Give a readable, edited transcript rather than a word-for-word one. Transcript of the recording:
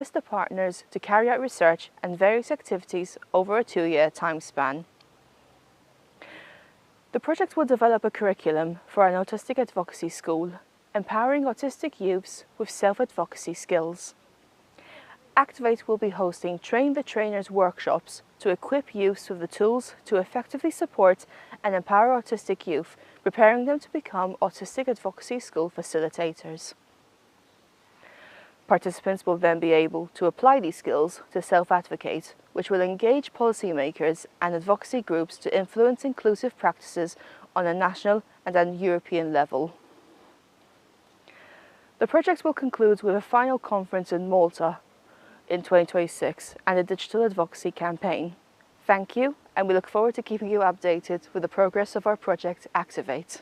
enables the partners to carry out research and various activities over a 2-year time span. The project will develop a curriculum for an autistic advocacy school, empowering autistic youths with self-advocacy skills. Activate will be hosting Train the Trainers workshops to equip youths with the tools to effectively support and empower autistic youth, preparing them to become autistic advocacy school facilitators. Participants will then be able to apply these skills to self-advocate, which will engage policymakers and advocacy groups to influence inclusive practices on a national and a European level. The project will conclude with a final conference in Malta in 2026 and a digital advocacy campaign. Thank you, and we look forward to keeping you updated with the progress of our project Activate.